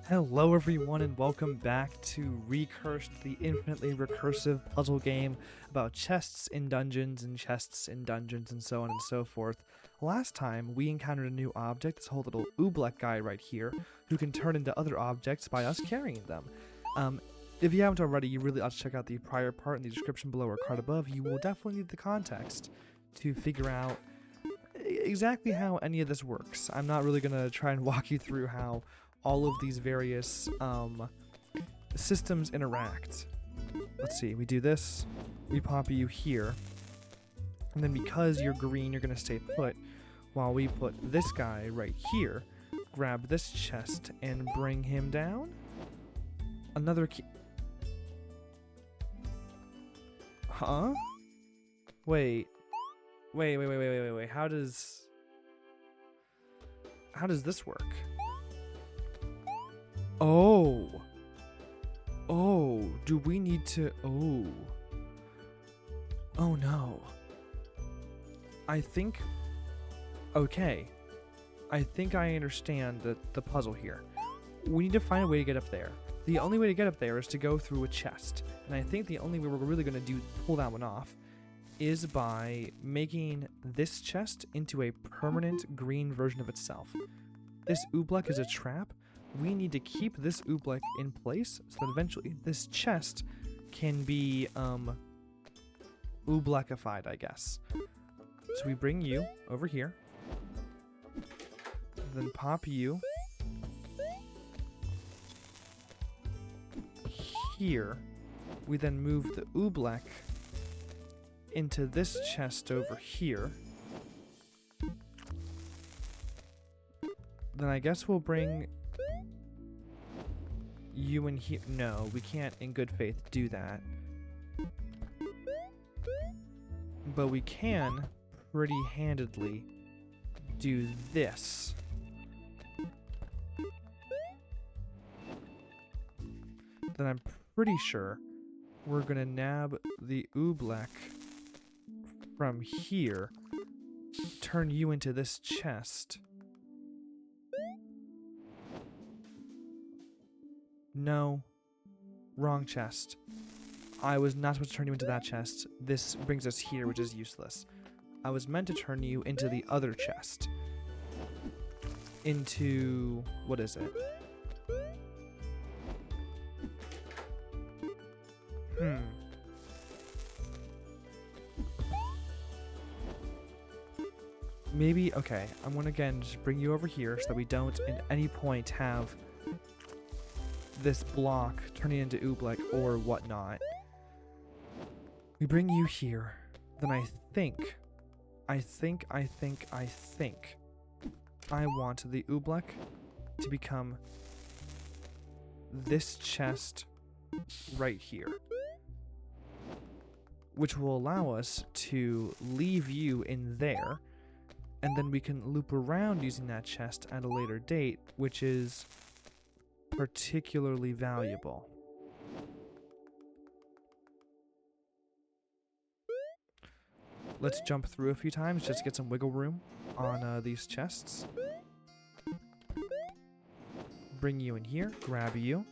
Hello everyone and welcome back to Recursed, the infinitely recursive puzzle game about chests in dungeons and chests in dungeons and so on and so forth. Last time we encountered a new object, this whole little Oobleck guy right here, who can turn into other objects by us carrying them. If you haven't already, you really ought to check out the prior part in the description below or card above. You will definitely need the context to figure out exactly how any of this works. I'm not really going to try and walk you through how all of these various systems interact. Let's see, we do this, we pop you here, and then because you're green, you're gonna stay put, while we put this guy right here, grab this chest, and bring him down. Another key. Huh? Wait, how does this work? Oh, do we need to, oh no. I think I understand the puzzle here. We need to find a way to get up there. The only way to get up there is to go through a chest. And I think the only way we're really going to pull that one off is by making this chest into a permanent green version of itself. This Oobleck is a trap. We need to keep this Oobleck in place so that eventually this chest can be Oobleckified, I guess. So we bring you over here, then pop you here. We then move the Oobleck into this chest over here. Then I guess we'll bring you in here. No, we can't in good faith do that. But we can pretty handedly do this. Then I'm pretty sure we're gonna nab the Oobleck from here, turn you into this chest. No. Wrong chest. I was not supposed to turn you into that chest. This brings us here, which is useless. I was meant to turn you into the other chest. Into... what is it? Maybe... okay, I'm gonna again just bring you over here so that we don't at any point have this block turning into Oobleck or whatnot. We bring you here. Then I think I want the Oobleck to become this chest right here, which will allow us to leave you in there, and then we can loop around using that chest at a later date, which is particularly valuable. Let's jump through a few times just to get some wiggle room on these chests. Bring you in here, grab you,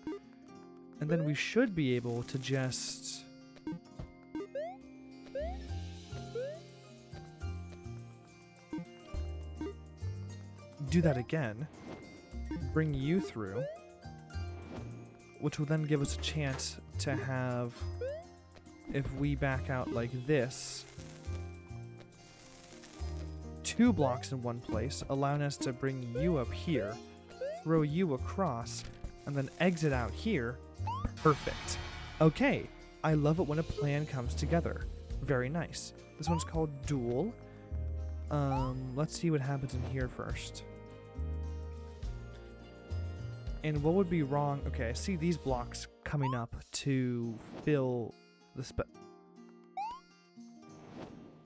and then we should be able to just... do that again. Bring you through, which will then give us a chance to have, if we back out like this, 2 blocks in one place, allowing us to bring you up here, throw you across, and then exit out here. Perfect. Okay, I love it when a plan comes together. Very nice. This one's called Duel. Let's see what happens in here first. And what would be wrong? Okay, I see these blocks coming up to fill the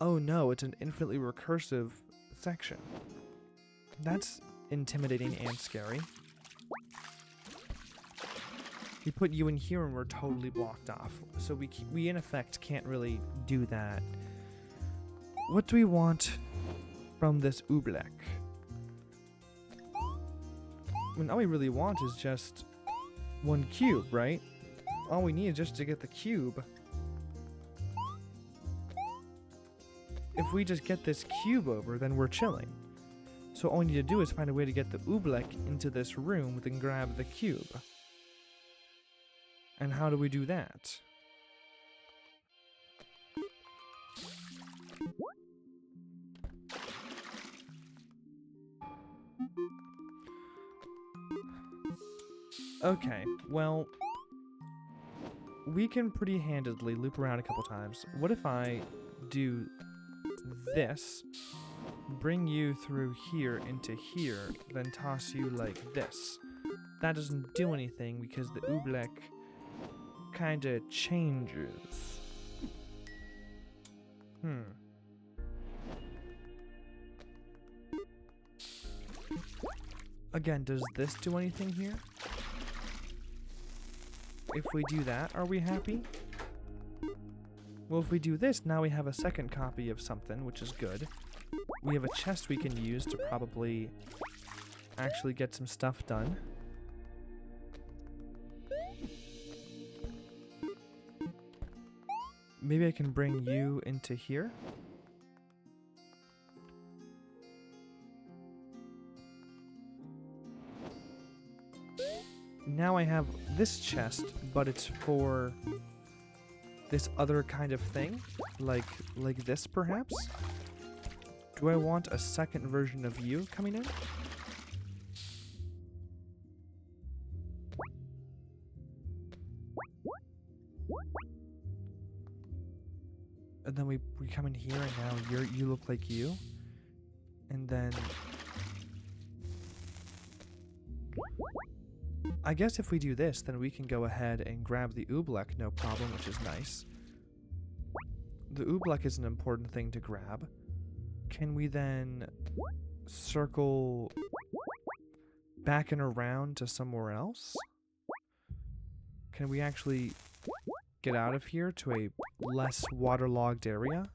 oh no, it's an infinitely recursive section. That's intimidating and scary. We put you in here and we're totally blocked off. So we in effect can't really do that. What do we want from this Oobleck? I mean, all we really want is just one cube, right? All we need is just to get the cube. If we just get this cube over, then we're chilling. So all we need to do is find a way to get the Oobleck into this room, then grab the cube. And how do we do that? Okay, well, we can pretty handedly loop around a couple times. What if I do this, bring you through here into here, then toss you like this? That doesn't do anything because the Oobleck kinda changes. Again, does this do anything here? If we do that, are we happy? Well, if we do this, now we have a second copy of something, which is good. We have a chest we can use to probably actually get some stuff done. Maybe I can bring you into here. Now I have this chest, but it's for this other kind of thing, like this perhaps? Do I want a second version of you coming in? And then we come in here and now you look like you. And then I guess if we do this, then we can go ahead and grab the Oobleck, no problem, which is nice. The Oobleck is an important thing to grab. Can we then circle back and around to somewhere else? Can we actually get out of here to a less waterlogged area?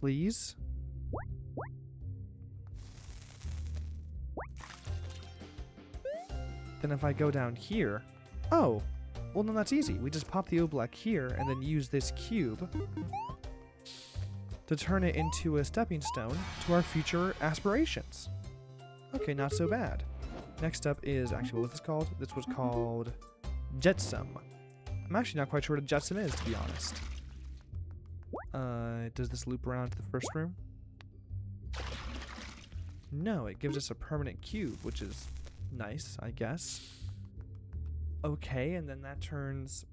Please? Then if I go down here... Oh! Well, then that's easy. We just pop the Oobleck here and then use this cube to turn it into a stepping stone to our future aspirations. Okay, not so bad. Next up is... Actually, what was this called? This was called... Jetsam. I'm actually not quite sure what a Jetsam is, to be honest. Does this loop around to the first room? No, it gives us a permanent cube, which is nice, I guess. Okay, and then that turns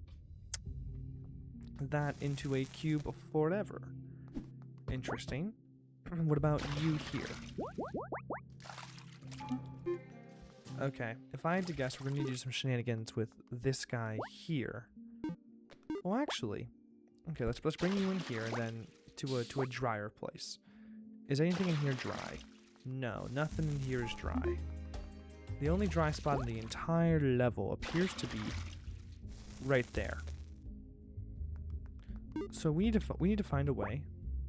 that into a cube forever. Interesting. What about you here? Okay, if I had to guess, we're going to need to do some shenanigans with this guy here. Well, actually, okay, let's bring you in here and then to a drier place. Is anything in here dry? No, nothing in here is dry. The only dry spot in the entire level appears to be right there. So we need to find a way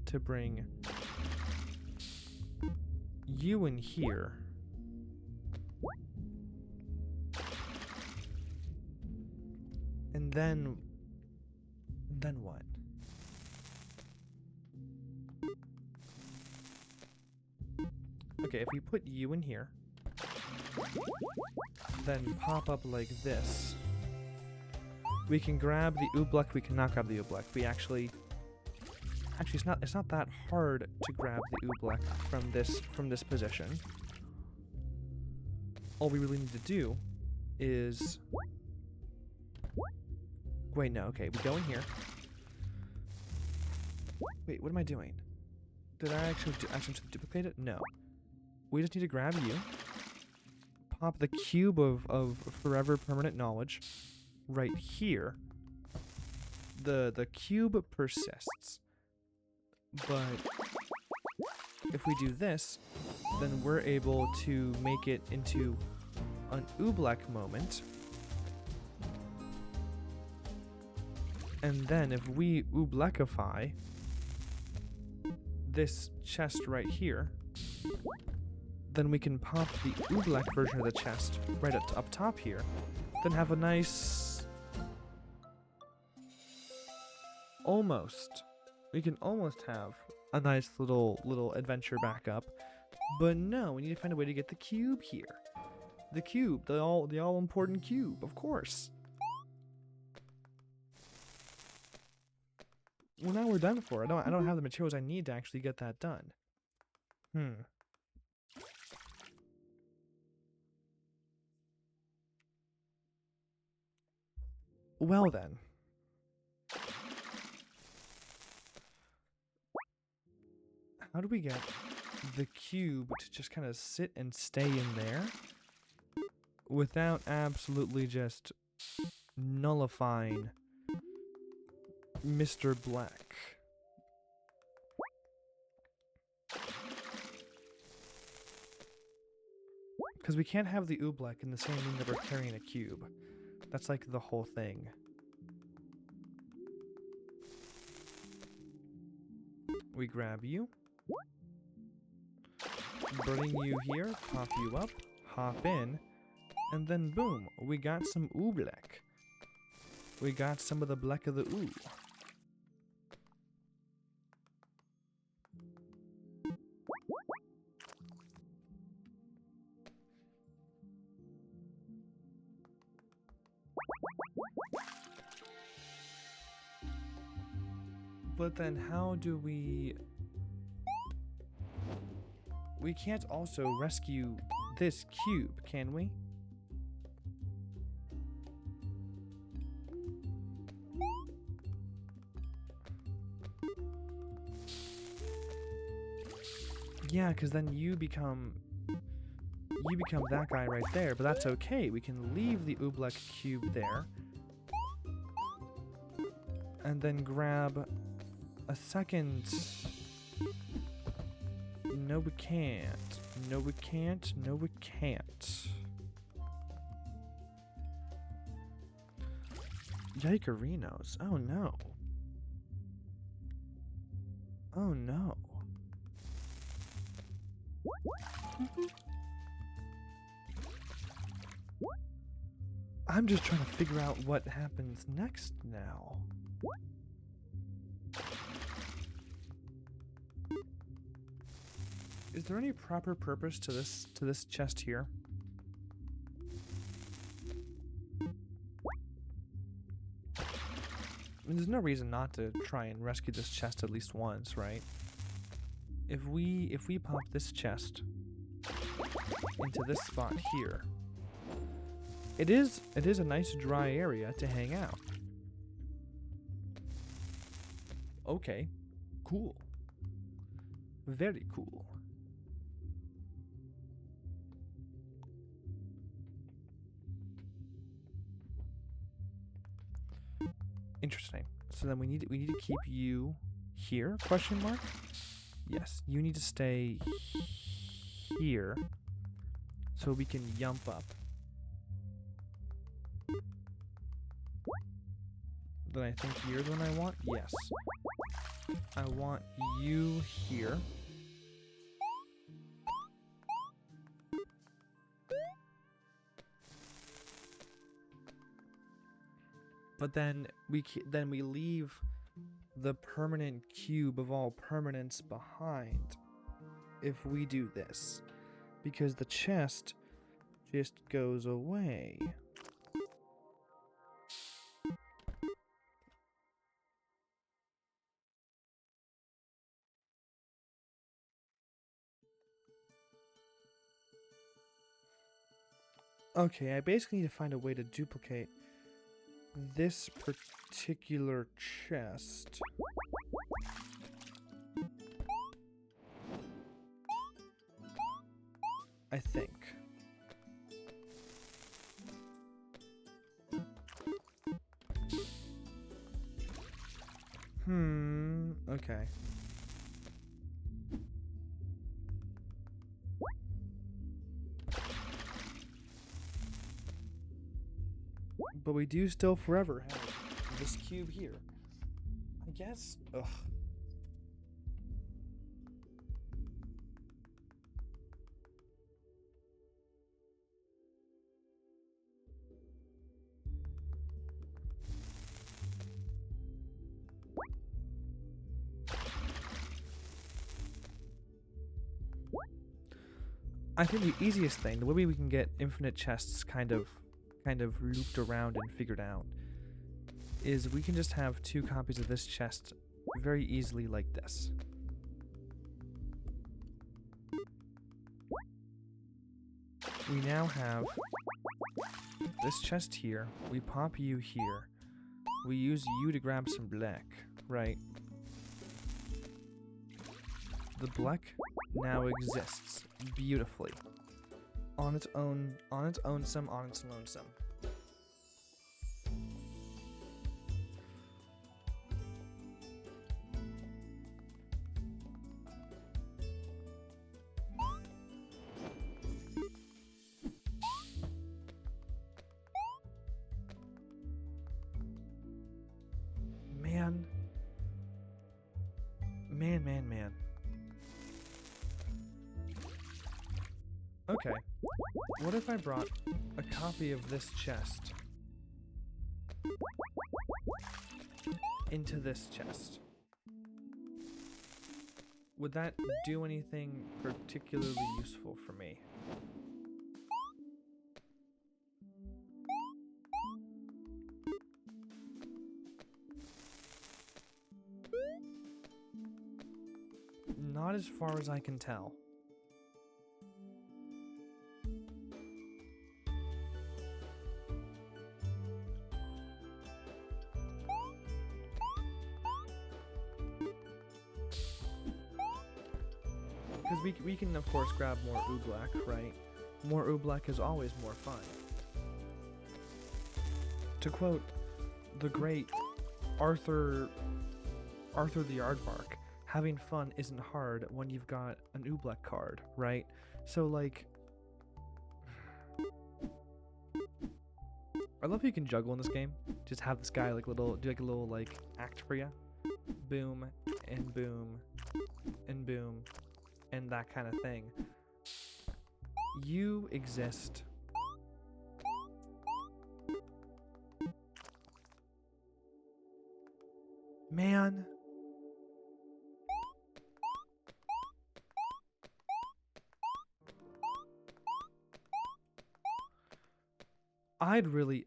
to bring you in here. And then what? Okay, if we put you in here, then pop up like this, we can grab the Oobleck. We cannot grab the Oobleck. We actually it's not that hard to grab the Oobleck from this position. All we really need to do is wait, no, okay, we go in here. Wait, what am I doing? Did I actually duplicate it? No. We just need to grab you, pop the cube of forever permanent knowledge right here. The cube persists, but if we do this, then we're able to make it into an Oobleck moment. And then if we Oobleckify this chest right here, then we can pop the Oobleck version of the chest right up top here. Then have a nice... We can almost have a nice little adventure backup. But no, we need to find a way to get the cube here. The cube, the all important cube, of course. Well, now we're done for. I don't have the materials I need to actually get that done. Well then. How do we get the cube to just kind of sit and stay in there without absolutely just nullifying Mr. Black? Because we can't have the Oobleck in the same room that we're carrying a cube. That's like the whole thing. We grab you. Bring you here, pop you up, hop in, and then boom, we got some Oobleck. We got some of the Black of the Ooh. But then how do we... We can't also rescue this cube, can we? Yeah, because then you become that guy right there, but that's okay. We can leave the Oobleck cube there. And then grab a second... No, we can't. No, we can't. No, we can't. Yikerinos. Oh, no. Oh, no. I'm just trying to figure out what happens next now. Is there any proper purpose to this chest here? I mean, there's no reason not to try and rescue this chest at least once, right? If we pop this chest into this spot here, it is a nice dry area to hang out. Okay, cool. Very cool. Interesting. So then we need to keep you here? Question mark? Yes, you need to stay here so we can yump up. Then I think you're the one I want? Yes. I want you here. But then we leave the permanent cube of all permanence behind if we do this, because the chest just goes away. Okay, I basically need to find a way to duplicate this particular chest. I think. Okay. But we do still forever have this cube here. I guess. Ugh. I think the easiest thing, the way we can get infinite chests kind of looped around and figured out, is we can just have 2 copies of this chest very easily like this. We now have this chest here, we pop you here, we use you to grab some black, right? The black now exists beautifully. On its own some. Man. Okay, what if I brought a copy of this chest into this chest? Would that do anything particularly useful for me? Not as far as I can tell. Because we can of course grab more Oobleck, right? More Oobleck is always more fun. To quote the great Arthur the Aardvark, having fun isn't hard when you've got an Oobleck card, right? So like, I love how you can juggle in this game. Just have this guy like do like a little like act for you. Boom and boom and boom and that kind of thing. You exist. Man. I'd really...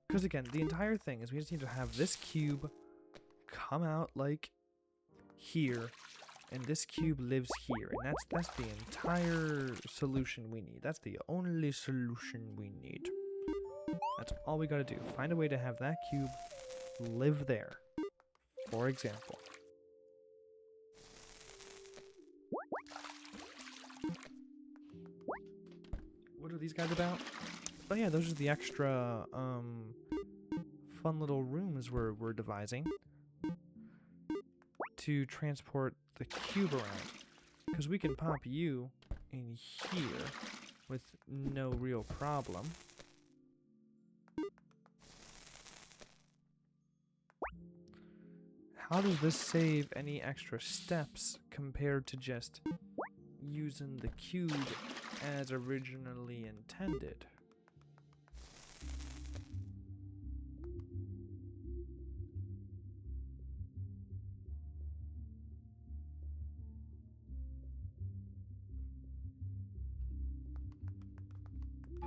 Because again, the entire thing is we just need to have this cube come out like here, and this cube lives here, and that's the entire solution we need. That's the only solution we need. That's all we gotta do. Find a way to have that cube live there, for example. What are these guys about? Oh yeah, those are the extra fun little rooms we're devising to transport the cube around. Because we can pop you in here with no real problem. How does this save any extra steps compared to just using the cube as originally intended?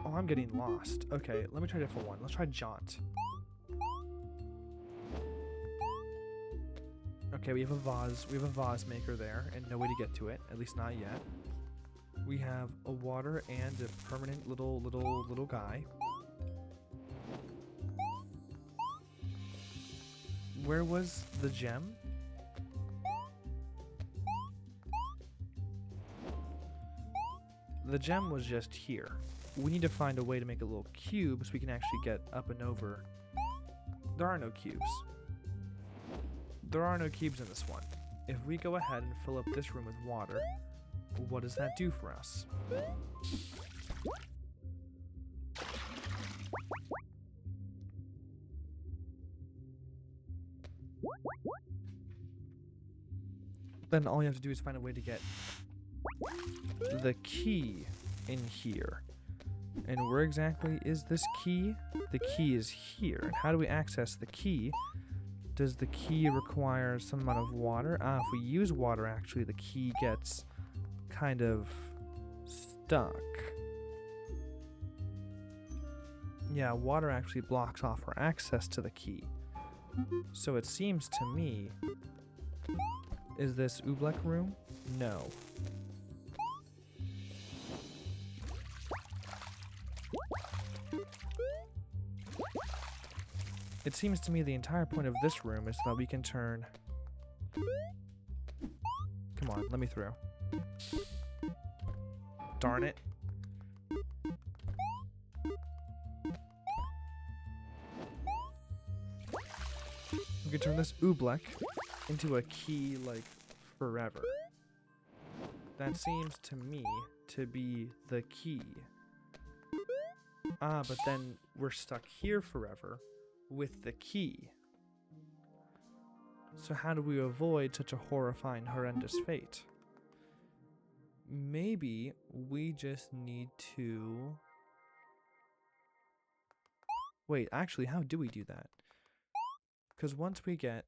Oh, I'm getting lost. Okay, let me try a different one. Let's try Jaunt. Okay, we have a vase maker there, and no way to get to it, at least not yet. We have a water and a permanent little guy. Where was the gem? The gem was just here. We need to find a way to make a little cube so we can actually get up and over. There are no cubes. There are no cubes in this one. If we go ahead and fill up this room with water, what does that do for us? Then all you have to do is find a way to get the key in here. And where exactly is this key? The key is here. And how do we access the key Does the key require some amount of water? If we use water, actually, the key gets kind of stuck. Yeah, water actually blocks off our access to the key. So it seems to me... Is this Oobleck room? No. It seems to me the entire point of this room is that we can turn... Come on, let me through. Darn it. We can turn this Oobleck into a key, like, forever. That seems to me to be the key. But then we're stuck here forever with the key. So how do we avoid such a horrifying, horrendous fate? Maybe we just need to... Wait, actually, how do we do that? Because once we get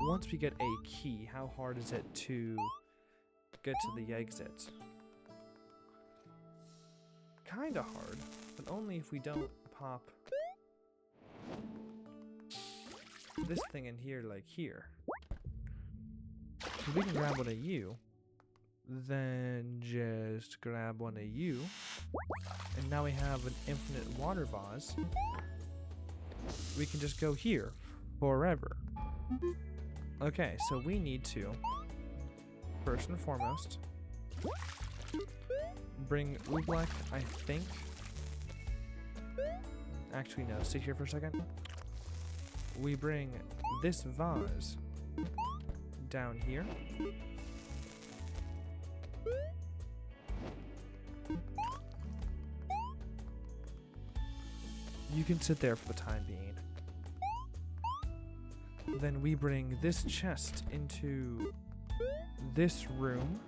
a key, how hard is it to get to the exit? Kinda hard, but only if we don't pop this thing in here like here. If we can grab one of you, then just grab one of you, and now we have an infinite water vase. We can just go here forever. Okay, so we need to, first and foremost, bring Oobleck, I think. Actually, no, stay here for a second. We bring this vase down here. You can sit there for the time being. Then we bring this chest into this room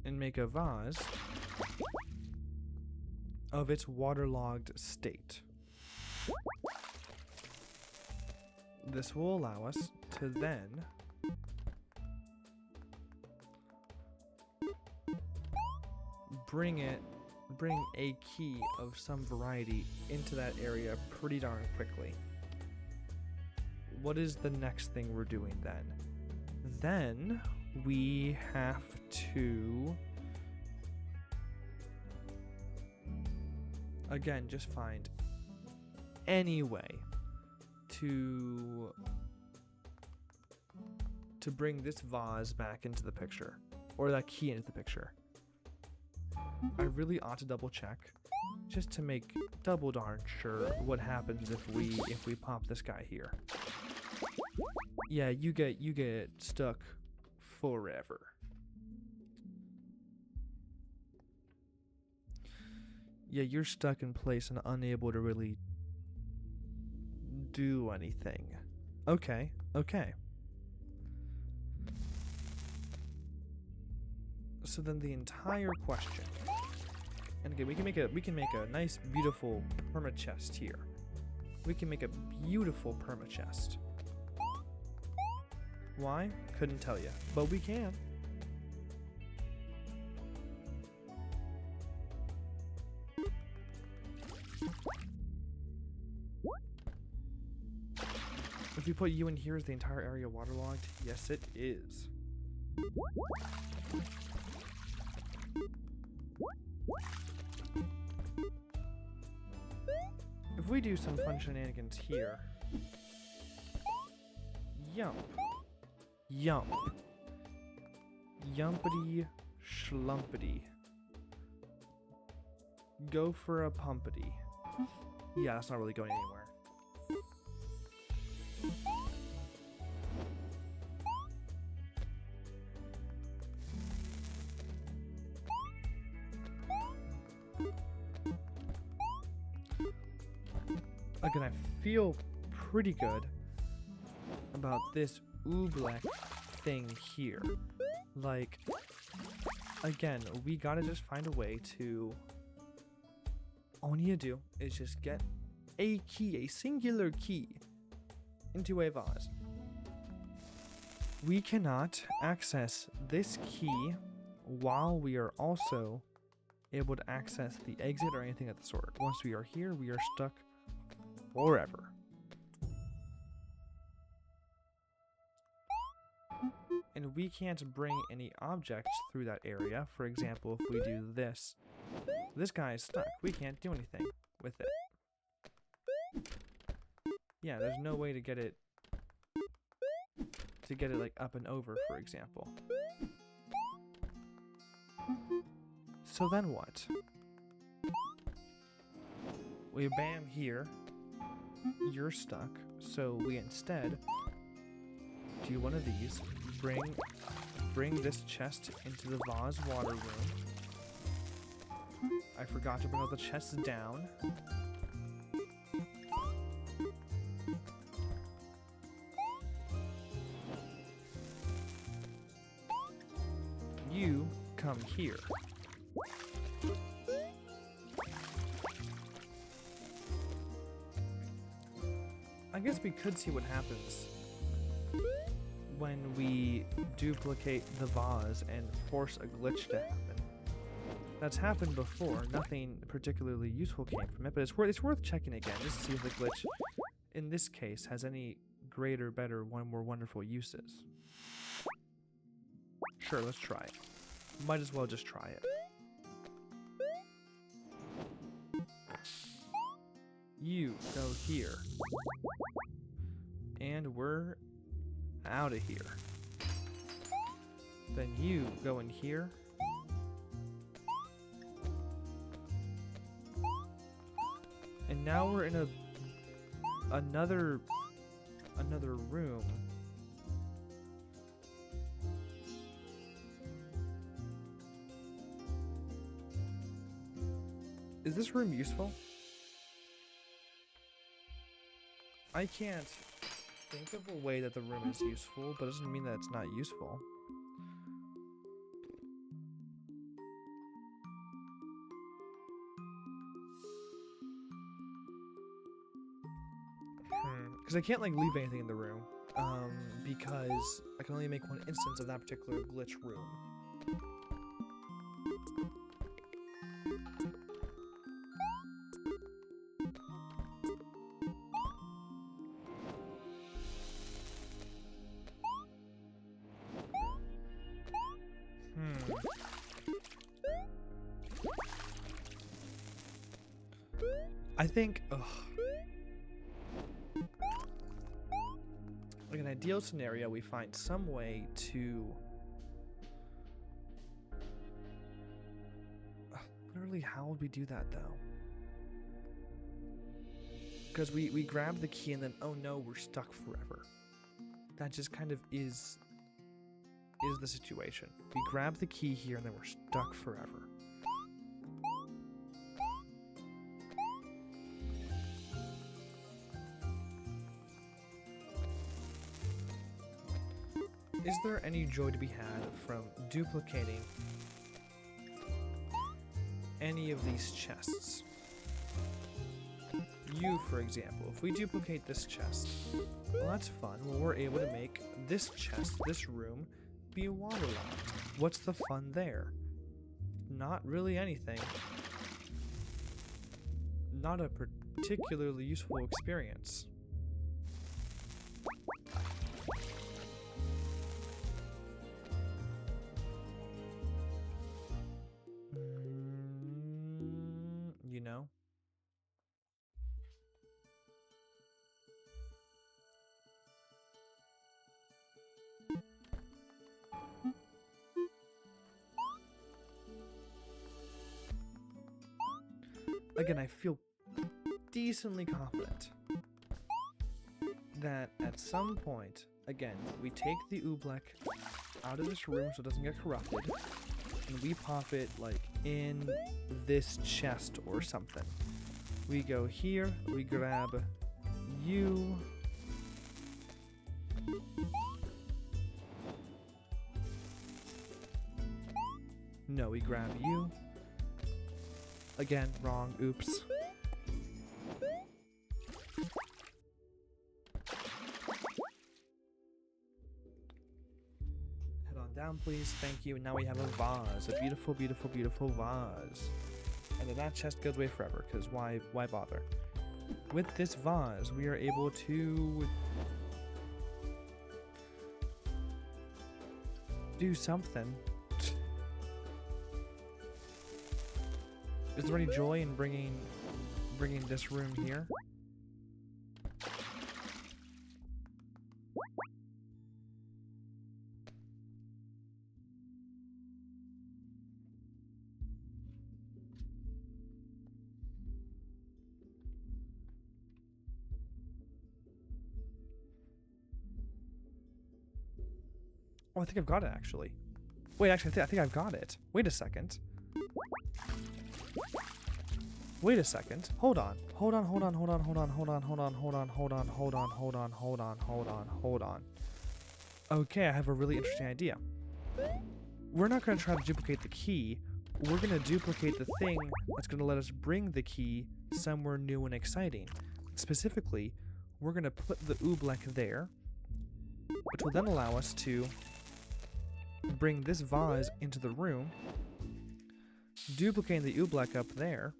and make a vase of its waterlogged state. This will allow us to then bring a key of some variety into that area pretty darn quickly. What is the next thing we're doing then? Then we have to, again, just find any way to bring this vase back into the picture, or that key into the picture. I really ought to double check, just to make double darn sure what happens if we pop this guy here. Yeah, you get stuck forever. Yeah, you're stuck in place and unable to really do anything. Okay. So then the entire question, and again, we can make a nice, beautiful perma chest here. We can make a beautiful perma chest. Why? Couldn't tell you, but we can. If we put you in here, is the entire area waterlogged? Yes, it is. If we do some fun shenanigans here. Yump. Yumpity schlumpity. Go for a pumpity. Yeah, it's not really going anywhere. Again, I feel pretty good about this Oobleck thing here. Like, again, we gotta just find a way to... All we need to do is just get a key, a singular key, into a vase. We cannot access this key while we are also able to access the exit or anything of the sort. Once we are here, we are stuck forever. And we can't bring any objects through that area. For example, if we do this, this guy is stuck. We can't do anything with it. Yeah, there's no way to get it like up and over, for example. So then what? We bam here. You're stuck. So we instead do one of these. Bring this chest into the vase water room. I forgot to bring all the chests down. You come here. I guess we could see what happens when we duplicate the vase and force a glitch to happen. That's happened before. Nothing particularly useful came from it, but it's worth checking again just to see if the glitch in this case has any greater, better, more wonderful uses. Sure, let's try it. Might as well just try it. You go here. And we're out of here. Then you go in here. And now we're in another room. Is this room useful? I can't think of a way that the room is useful, but it doesn't mean that it's not useful. Because I can't like leave anything in the room, because I can only make one instance of that particular glitch room. I think, like an ideal scenario, we find some way to literally, how would we do that though? Because we grab the key and then, oh no, we're stuck forever. That just kind of is the situation. We grab the key here and then we're stuck forever. Is there any joy to be had from duplicating any of these chests? You, for example, if we duplicate this chest, well, that's fun. Well, we're able to make this chest, this room, be waterlogged. What's the fun there? Not really anything. Not a particularly useful experience. You know? Again, I feel decently confident that at some point, again, we take the Oobleck out of this room so it doesn't get corrupted, and we pop it like in this chest or something. We go here, we grab you. No, we grab you. Again, wrong, oops. Down, please. Thank you. And now we have a vase. A beautiful, beautiful, beautiful vase. And then that chest goes away forever, because why bother? With this vase, we are able to do something. Is there any joy in bringing this room here? Oh, I think I've got it, actually. Wait, actually, I think I've got it. Wait a second. Wait a second. Hold on. Hold on, hold on, hold on, hold on, hold on, hold on, hold on, hold on, hold on, hold on, hold on, hold on, hold on. Okay, I have a really interesting idea. We're not going to try to duplicate the key. We're going to duplicate the thing that's going to let us bring the key somewhere new and exciting. Specifically, we're going to put the Oobleck there, which will then allow us to bring this vase into the room, duplicating the Oobleck up there,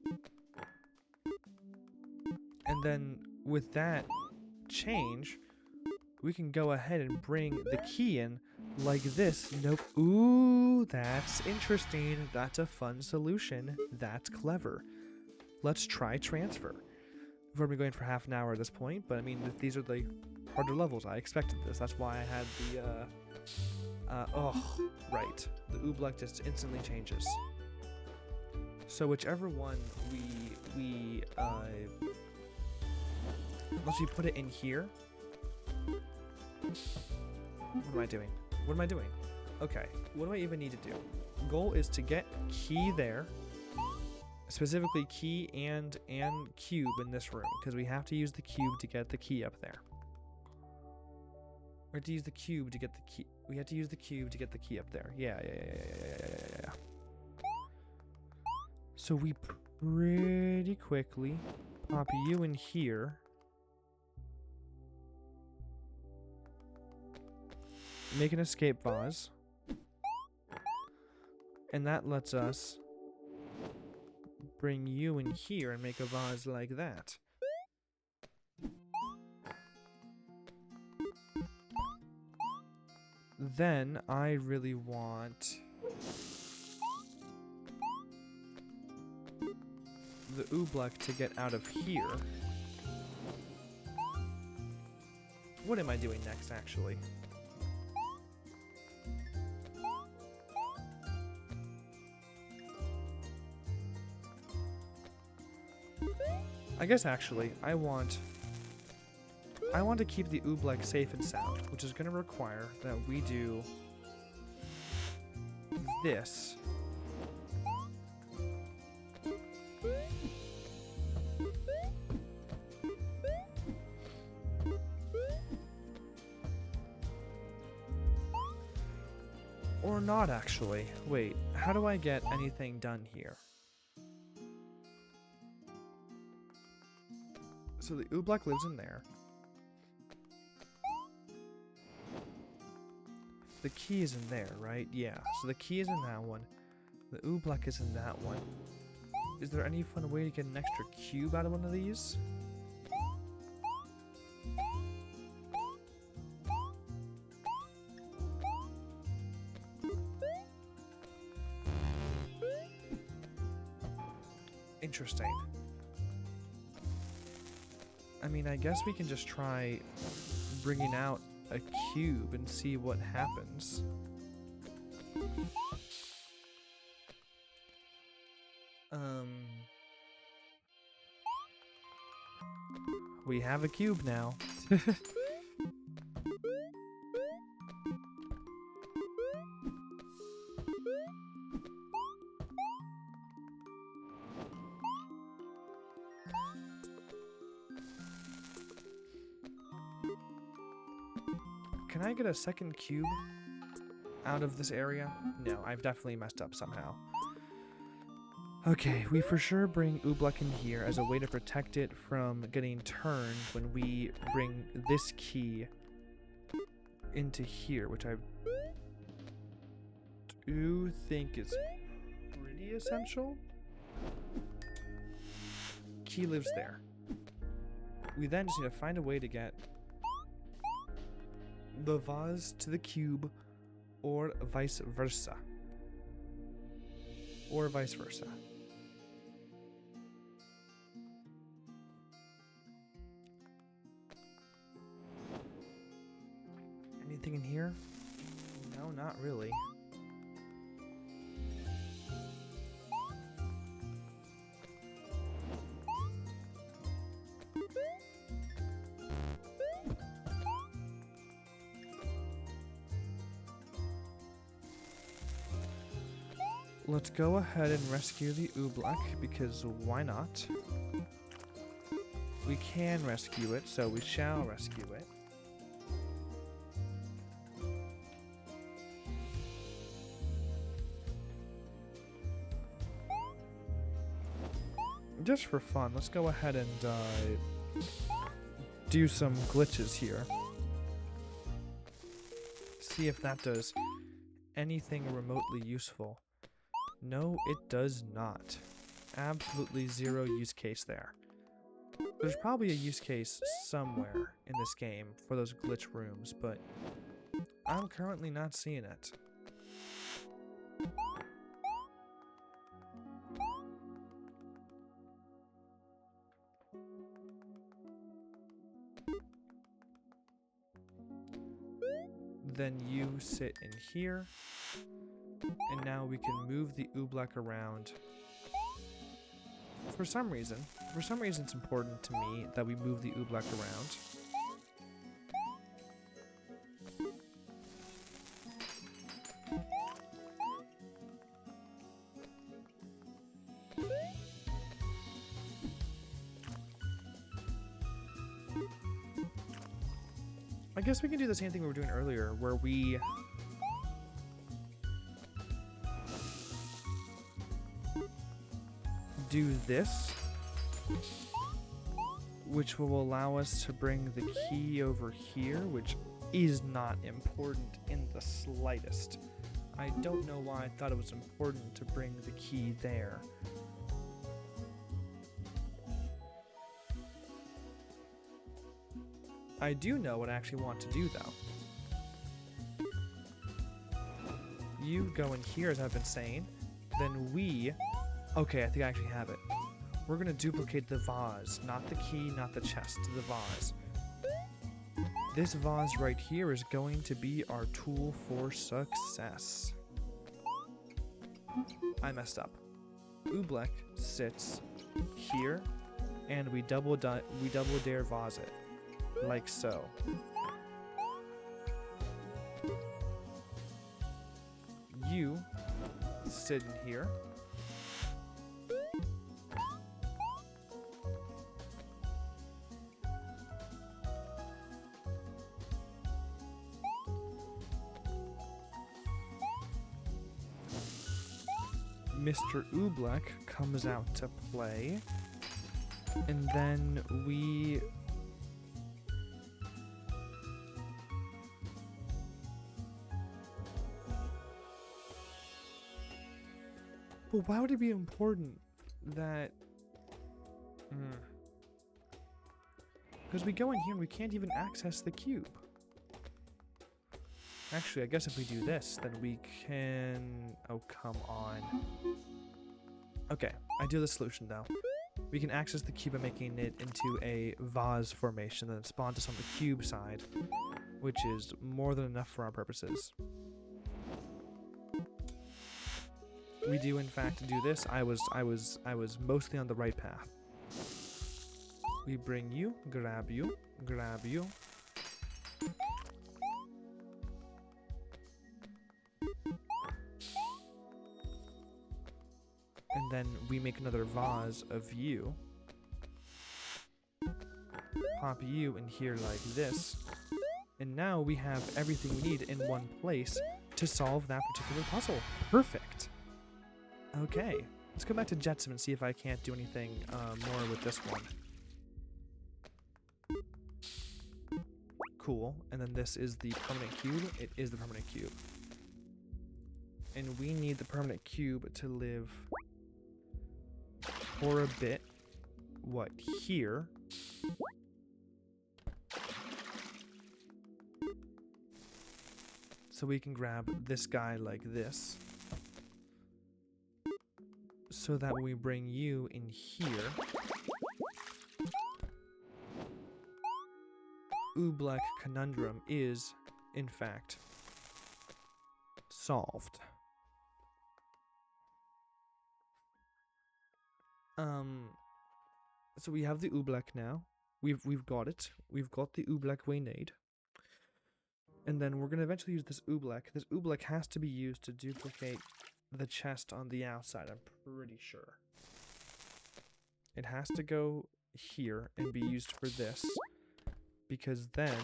and then with that change, we can go ahead and bring the key in like this. Nope. Ooh, that's interesting. That's a fun solution. That's clever. Let's try transfer. We've already been going for half an hour at this point, but I mean, these are the harder levels. I expected this. That's why I had the, oh, right. The Oobleck just instantly changes. So whichever one unless we put it in here. What am I doing? What am I doing? Okay, what do I even need to do? Goal is to get key there. Specifically key and cube in this room, because we have to use the cube to get the key up there. We have to use the cube to get the key. We have to use the cube to get the key up there. Yeah. So we pretty quickly pop you in here. Make an escape vase. And that lets us bring you in here and make a vase like that. Then I really want the Oobleck to get out of here. What am I doing next, actually? I guess actually, I want to keep the Oobleck safe and sound, which is going to require that we do this. Or not, actually. Wait, how do I get anything done here? So the Oobleck lives in there. The key is in there, right? Yeah, so the key is in that one. The Oobleck is in that one. Is there any fun way to get an extra cube out of one of these? Interesting. I mean, I guess we can just try bringing out a cube and see what happens. We have a cube now. Can I get a second cube out of this area? No, I've definitely messed up somehow. Okay, we for sure bring Oobleck in here as a way to protect it from getting turned when we bring this key into here, which I've... do think is pretty essential. Key lives there. We then just need to find a way to get the vase to the cube, or vice versa. Or vice versa. Anything in here? No, not really. Let's go ahead and rescue the Oobleck, because why not? We can rescue it, so we shall rescue it. Just for fun, let's go ahead and do some glitches here. See if that does anything remotely useful. No, it does not. Absolutely zero use case there. There's probably a use case somewhere in this game for those glitch rooms, but I'm currently not seeing it. Then you sit in here. And now we can move the Oobleck around. For some reason it's important to me that we move the Oobleck around. I guess we can do the same thing we were doing earlier, where we do this, which will allow us to bring the key over here, which is not important in the slightest. I don't know why I thought it was important to bring the key there. I do know what I actually want to do, though. You go in here, as I've been saying, then we... Okay, I think I actually have it. We're gonna duplicate the vase, not the key, not the chest, the vase. This vase right here is going to be our tool for success. I messed up. Oobleck sits here, and we double dare vase it, like so. You sit in here. Mr. Oobleck comes out to play, and then we... But why would it be important that... Because we go in here and we can't even access the cube. Actually, I guess if we do this, then we can... Oh, come on. Okay, I do the solution, though. We can access the cube by making it into a vase formation, then spawn us on the cube side, which is more than enough for our purposes. We do, in fact, do this. I was mostly on the right path. We bring you, grab you, grab you. And then we make another vase of you. Pop you in here like this. And now we have everything we need in one place to solve that particular puzzle. Perfect. Okay, let's go back to Jetsam and see if I can't do anything more with this one. Cool, and then this is the permanent cube. It is the permanent cube. And we need the permanent cube to live for a bit. What, here? So we can grab this guy like this. So that when we bring you in here, Oobleck Conundrum is, in fact, solved. So we have the Oobleck now. We've got it. We've got the Oobleck we need. And then we're gonna eventually use this Oobleck. This Oobleck has to be used to duplicate the chest on the outside, I'm pretty sure. It has to go here and be used for this, because then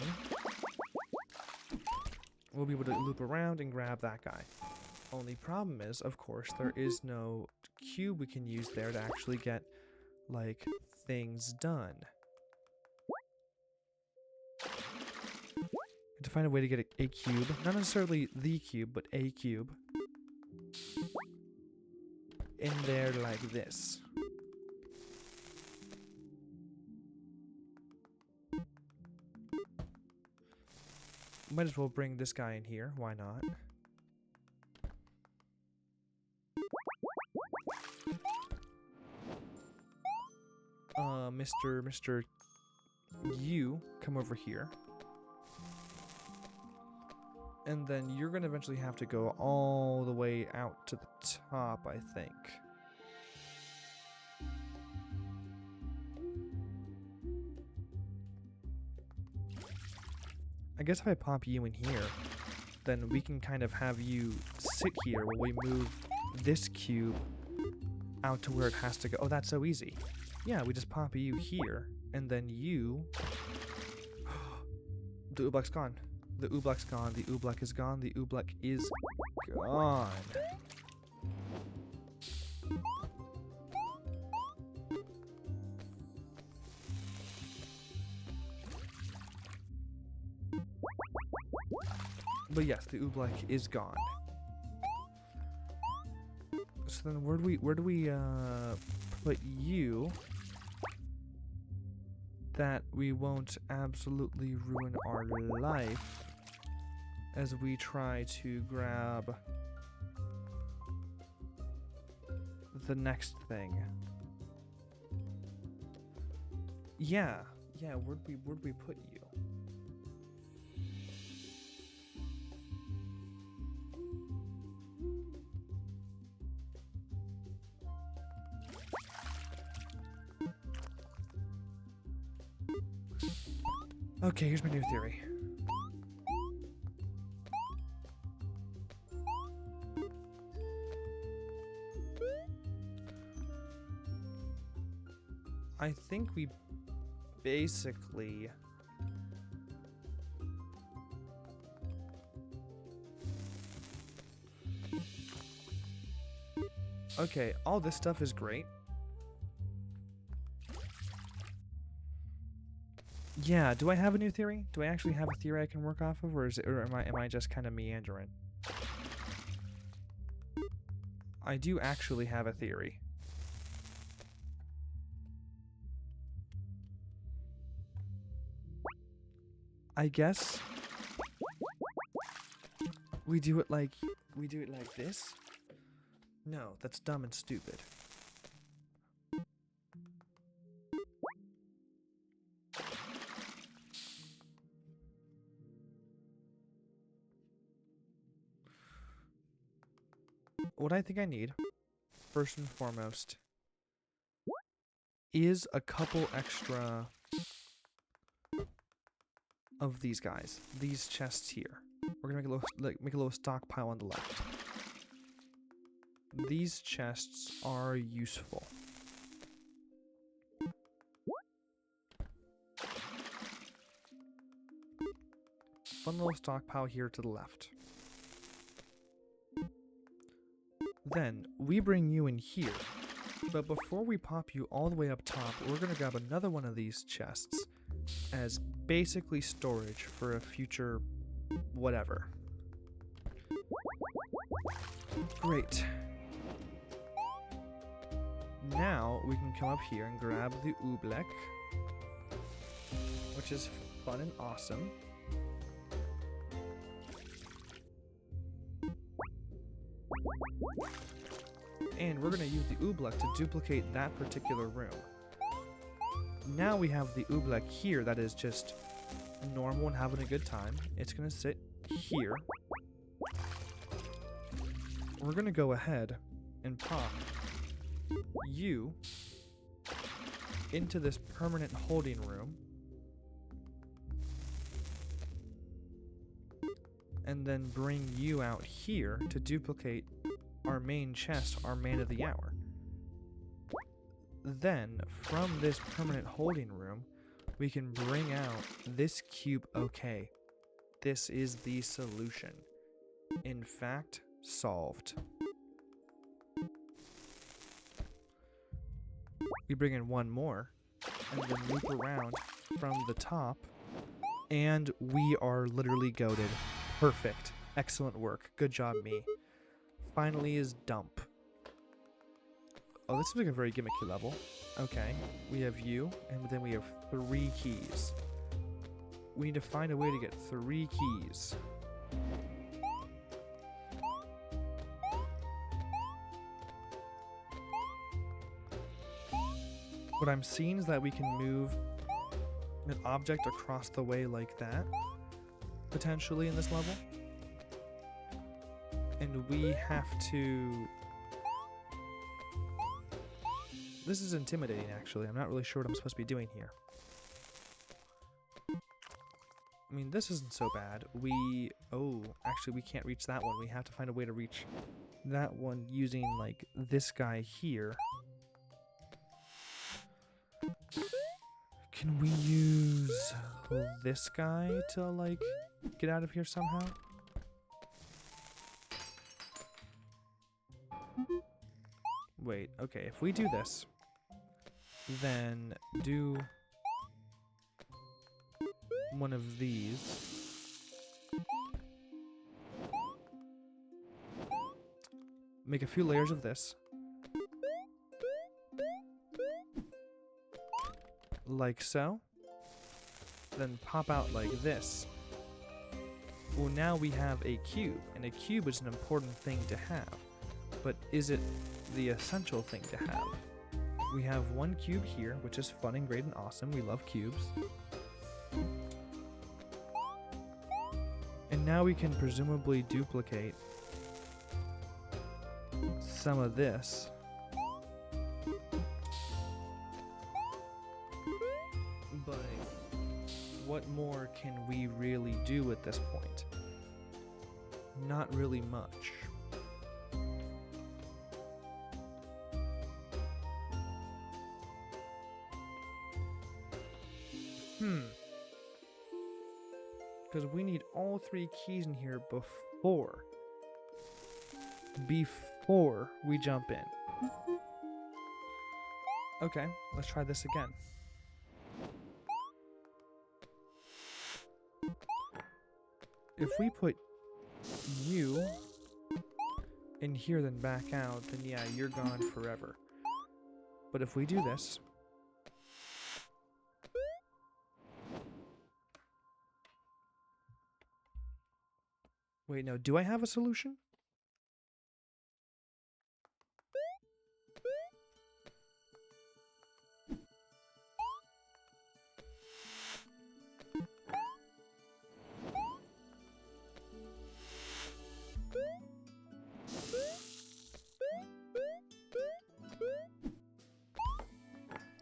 we'll be able to loop around and grab that guy. Only problem is, of course, there is no cube we can use there to actually get, like, things done. To find a way to get a cube, not necessarily the cube, but a cube, in there like this. Might as well bring this guy in here, why not? Mr. You, come over here. And then you're gonna eventually have to go all the way out to the top, I think. I guess if I pop you in here, then we can kind of have you sit here while we move this cube out to where it has to go. Oh, that's so easy. Yeah, we just pop you here, and then you... The Oobleck's gone. The Oobleck's gone. The Oobleck is gone. The Oobleck is gone. But yes, the Oobleck is gone. So then where do we put you that we won't absolutely ruin our life as we try to grab the next thing? Yeah, where'd we put you? Okay, here's my new theory. I think we basically... Okay, all this stuff is great. Yeah, do I have a new theory? Do I actually have a theory I can work off of, or am I just kind of meandering? I do actually have a theory. I guess we do it like this? No, that's dumb and stupid. What I think I need, first and foremost, is a couple extra of these guys, these chests here. We're gonna make a little stockpile on the left. These chests are useful. One little stockpile here to the left. Then, we bring you in here, but before we pop you all the way up top, we're going to grab another one of these chests as basically storage for a future whatever. Great. Now we can come up here and grab the Oobleck, which is fun and awesome. And we're going to use the Oobleck to duplicate that particular room. Now we have the Oobleck here that is just normal and having a good time. It's going to sit here. We're going to go ahead and pop you into this permanent holding room. And then bring you out here to duplicate our main chest, our man of the hour. Then, from this permanent holding room, we can bring out this cube. Okay, this is the solution. In fact, solved. We bring in one more, and then loop around from the top, and we are literally goated. Perfect. Excellent work. Good job, me. Finally is dump. Oh, this is like a very gimmicky level. Okay, we have you, and then we have 3 keys. We need to find a way to get 3 keys. What I'm seeing is that we can move an object across the way like that, potentially in this level. And we have to... This is intimidating, actually. I'm not really sure what I'm supposed to be doing here. I mean, this isn't so bad. Oh, actually, we can't reach that one. We have to find a way to reach that one using, like, this guy here. Can we use this guy to, like, get out of here somehow? Wait, okay, if we do this, then do one of these. Make a few layers of this. Like so. Then pop out like this. Well, now we have a cube, and a cube is an important thing to have. But is it the essential thing to have? We have 1 cube here, which is fun and great and awesome. We love cubes. And now we can presumably duplicate some of this. But what more can we really do at this point? Not really much. Because we need all 3 keys in here before we jump in. Okay, let's try this again. If we put you in here then back out, then yeah, you're gone forever. But if we do this, wait, no, do I have a solution?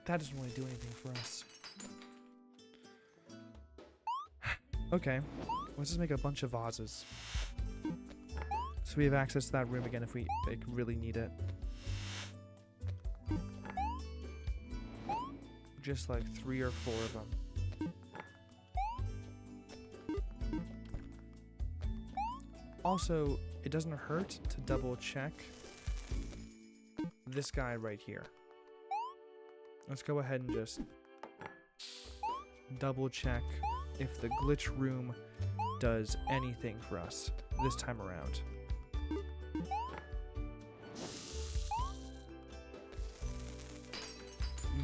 That doesn't really do anything for us. Okay, let's just make a bunch of vases. So we have access to that room again if we like, really need it. Just like 3 or 4 of them. Also, it doesn't hurt to double check this guy right here. Let's go ahead and just double check if the glitch room does anything for us this time around.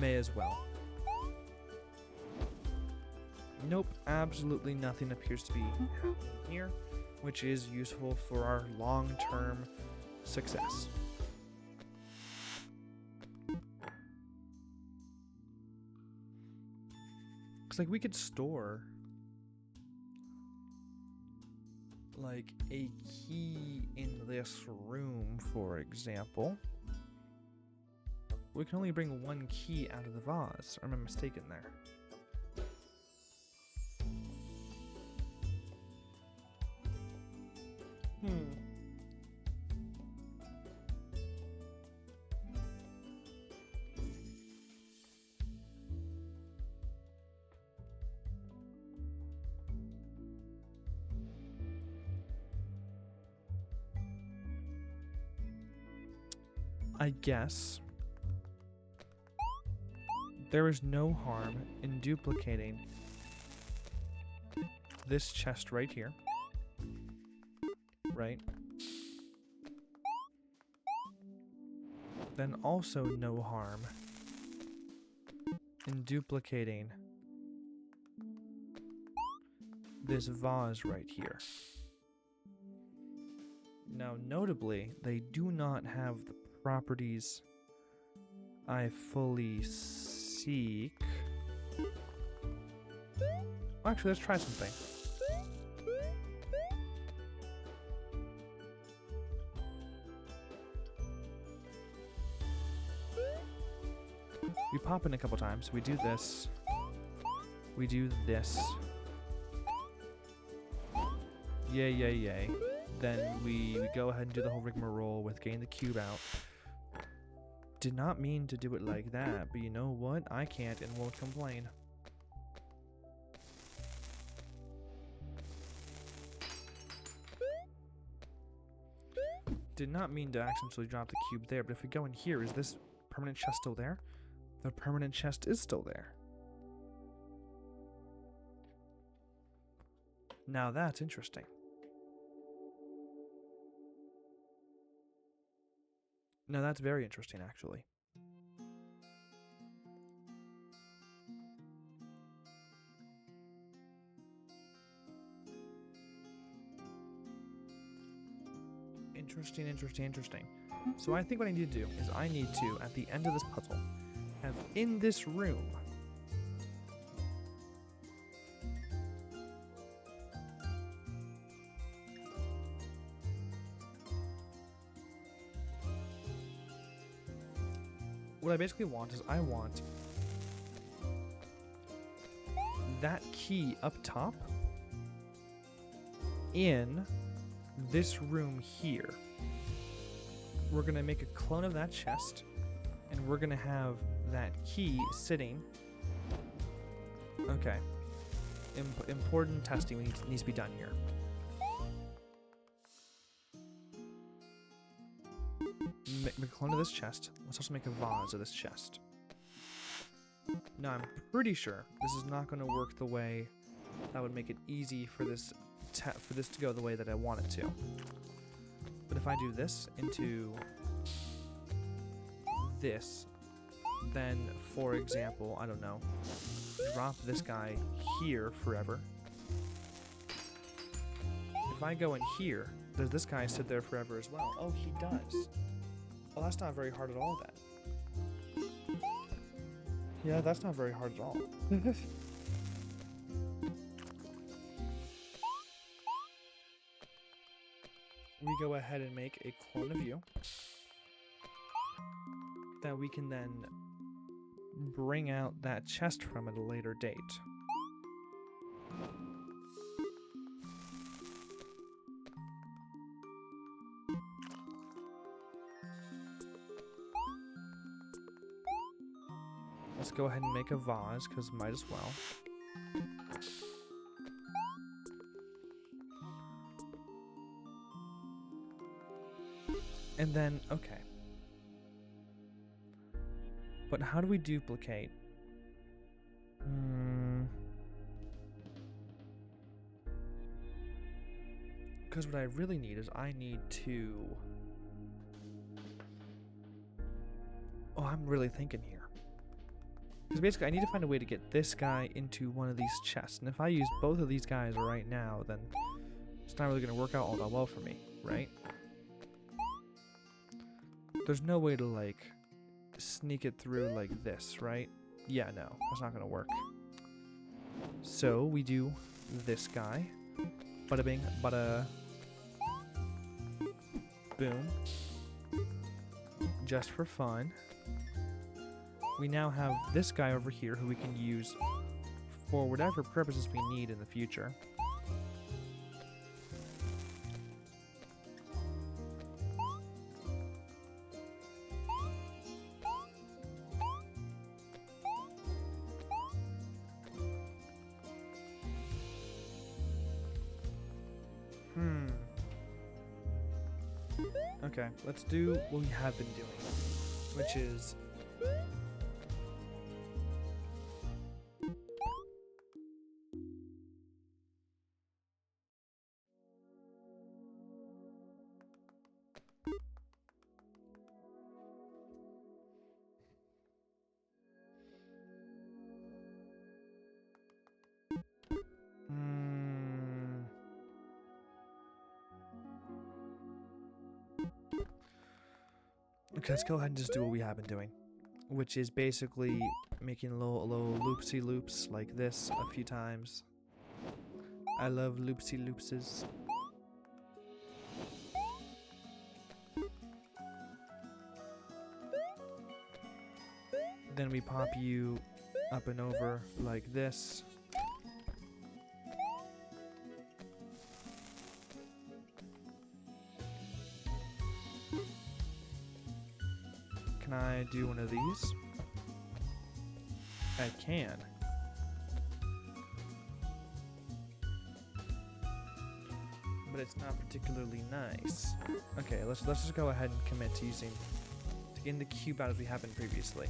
May as well. Nope, absolutely nothing appears to be happening here, which is useful for our long-term success. Looks like we could store like a key in this room, for example. We can only bring one key out of the vase, or am I mistaken there? I guess there is no harm in duplicating this chest right here, right? Then also no harm in duplicating this vase right here. Now, notably, they do not have the properties I fully seek. Actually, let's try something. We pop in a couple times. We do this. We do this. Yay, yay, yay. Then we go ahead and do the whole rigmarole with getting the cube out. Did not mean to do it like that, but you know what? I can't and won't complain. Did not mean to accidentally drop the cube there, but if we go in here, is this permanent chest still there? The permanent chest is still there. Now that's interesting. No, that's very interesting, actually. Interesting, interesting, interesting. So I think what I need to do is I need to, at the end of this puzzle, have in this room what I basically want is I want that key up top in this room here. We're going to make a clone of that chest, and we're going to have that key sitting. Okay. Important testing needs to be done here. Make a clone of this chest. Let's also make a vase of this chest. Now, I'm pretty sure this is not going to work the way that would make it easy for this to go the way that I want it to. But if I do this into this, then, for example, I don't know, drop this guy here forever. If I go in here, does this guy sit there forever as well? Oh, he does. Well, that's not very hard at all, then. Yeah, that's not very hard at all. We go ahead and make a clone of you that we can then bring out that chest from at a later date. Let's go ahead and make a vase, because might as well. And then, okay. But how do we duplicate? Because what I really need is I need to... Oh, I'm really thinking here. Because basically I need to find a way to get this guy into one of these chests. And if I use both of these guys right now, then it's not really going to work out all that well for me, right? There's no way to, like, sneak it through like this, right? Yeah, no, that's not going to work. So we do this guy. Bada bing, bada boom. Just for fun. We now have this guy over here who we can use for whatever purposes we need in the future. Okay, let's do what we have been doing, which is okay, let's go ahead and just do what we have been doing, which is basically making little loopsy loops like this a few times. I love loopsy loopses. Then we pop you up and over like this. Can I do one of these? I can. But it's not particularly nice. Okay, let's just go ahead and commit to getting the cube out as we have been previously.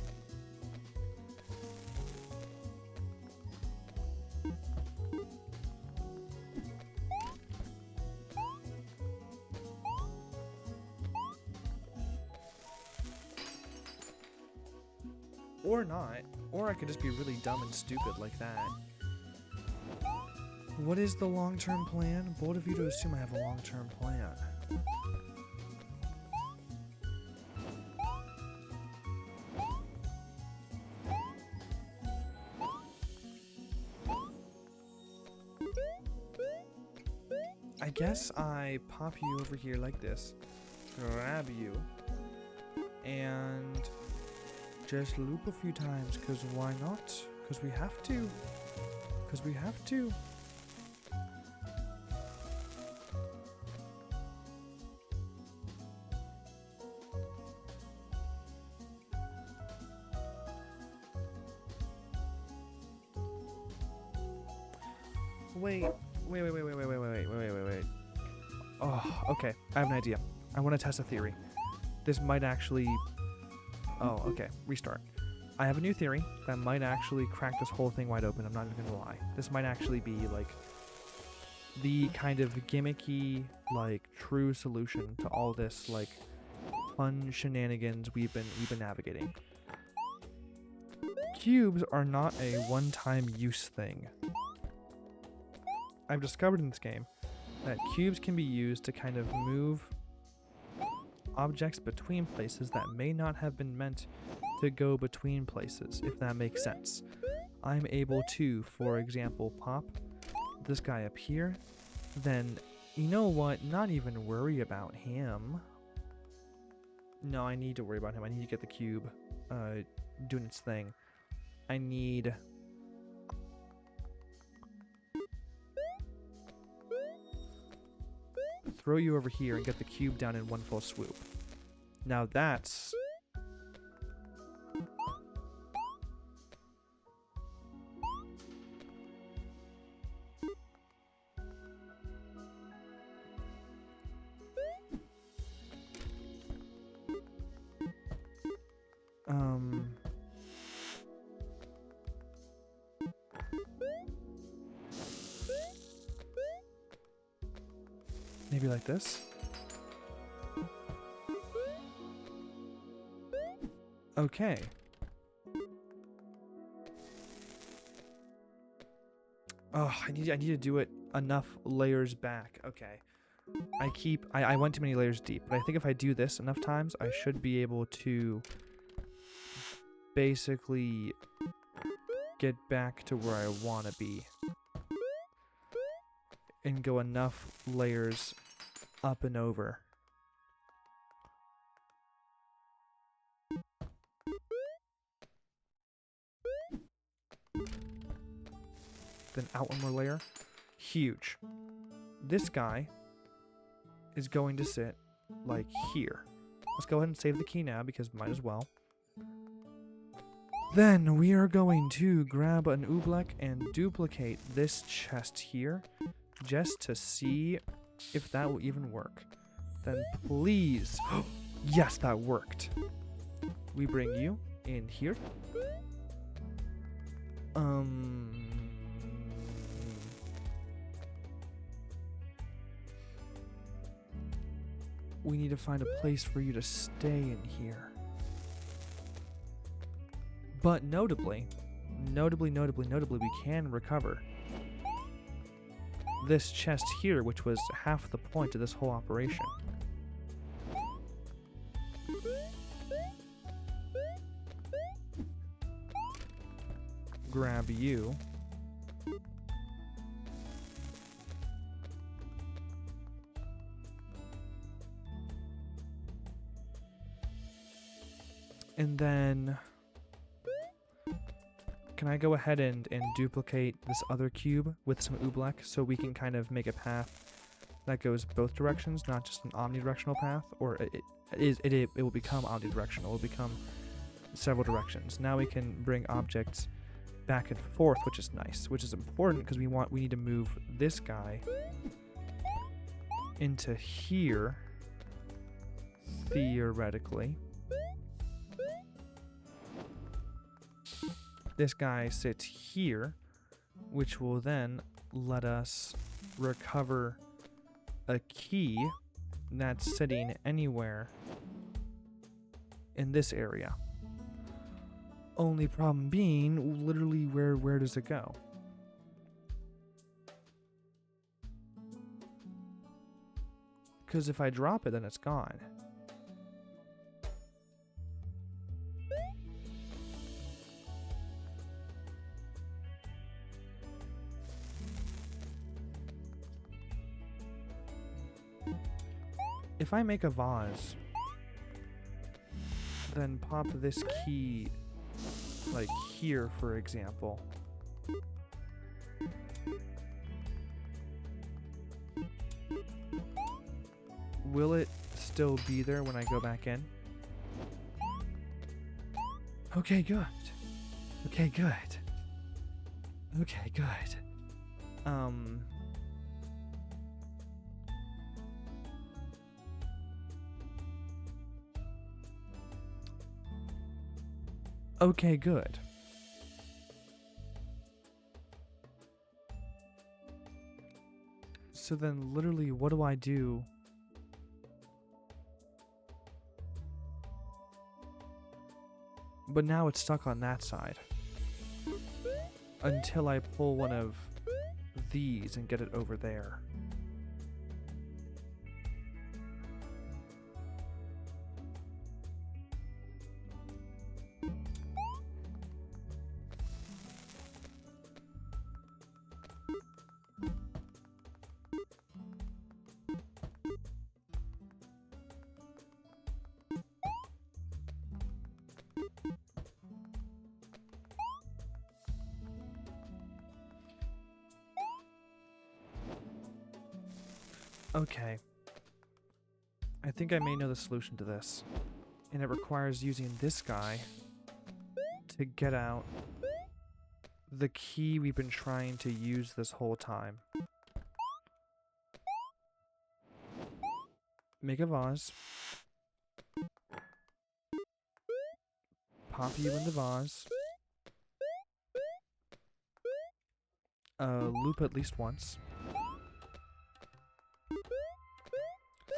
Or not. Or I could just be really dumb and stupid like that. What is the long-term plan? Bold of you to assume I have a long-term plan. I guess I pop you over here like this, grab you, and just loop a few times, because why not? Because we have to. Because we have to. Wait. Oh, okay. I have an idea. I want to test a theory. This might actually... Oh, okay. Restart. I have a new theory that might actually crack this whole thing wide open. I'm not even gonna lie. This might actually be, like, the kind of gimmicky, like, true solution to all this, like, fun shenanigans we've been navigating. Cubes are not a one-time use thing. I've discovered in this game that cubes can be used to kind of move objects between places that may not have been meant to go between places, if that makes sense. I'm able to, for example, pop this guy up here, then, you know what, not even worry about him. No, I need to worry about him. I need to get the cube doing its thing. I need... throw you over here and get the cube down in one full swoop. Now that's... maybe like this. Okay. Oh, I need to do it enough layers back. Okay. I went too many layers deep, but I think if I do this enough times, I should be able to basically get back to where I want to be. And go enough layers up and over. Then out one more layer. Huge. This guy is going to sit like here. Let's go ahead and save the key now because might as well. Then we are going to grab an Oobleck and duplicate this chest here just to see if that will even work. Then please. Yes, that worked. We bring you in here. We need to find a place for you to stay in here. But notably, we can recover this chest here, which was half the point of this whole operation. Grab you. And then, can I go ahead and duplicate this other cube with some Oobleck so we can kind of make a path that goes both directions, not just an omnidirectional path, or it will become omnidirectional. It will become several directions. Now we can bring objects back and forth, which is nice, which is important because we need to move this guy into here, theoretically. This guy sits here, which will then let us recover a key that's sitting anywhere in this area. Only problem being, literally, where does it go? Because if I drop it, then it's gone. If I make a vase, then pop this key like here, for example. Will it still be there when I go back in? Okay, good. Okay, good. Okay, good. Okay, good. So then, literally, what do I do? But now it's stuck on that side. Until I pull one of these and get it over there. Okay. I think I may know the solution to this. And it requires using this guy to get out the key we've been trying to use this whole time. Make a vase. Pop you in the vase. Loop at least once.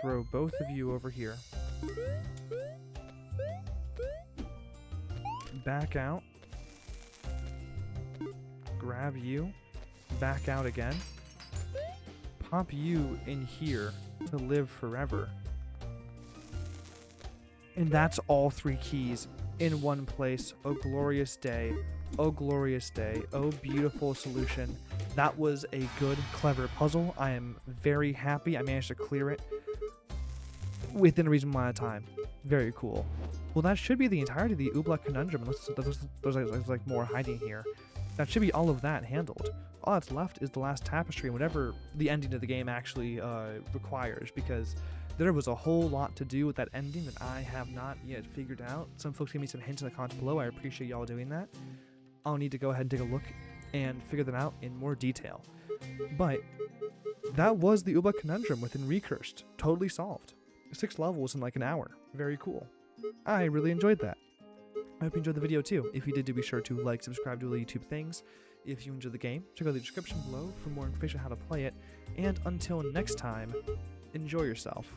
Throw both of you over here. Back out. Grab you. back out again, pop you in here to live forever. And that's all 3 keys in one place. Oh, glorious day. Oh, glorious day. Oh, beautiful solution. That was a good, clever puzzle. I am very happy I managed to clear it within a reasonable amount of time. Very cool. Well, that should be the entirety of the Oobleck Conundrum, unless there's like more hiding here. That should be all of that handled. All that's left is the last tapestry and whatever the ending of the game actually requires, because there was a whole lot to do with that ending that I have not yet figured out. Some folks gave me some hints in the comments below. I appreciate y'all doing that. I'll need to go ahead and take a look and figure them out in more detail. But that was the Oobleck Conundrum within Recursed. Totally solved. 6 levels in like an hour. Very cool. I really enjoyed that. I hope you enjoyed the video too. If you did, do be sure to like, subscribe, do all the YouTube things. If you enjoyed the game, check out the description below for more information on how to play it. And until next time, enjoy yourself.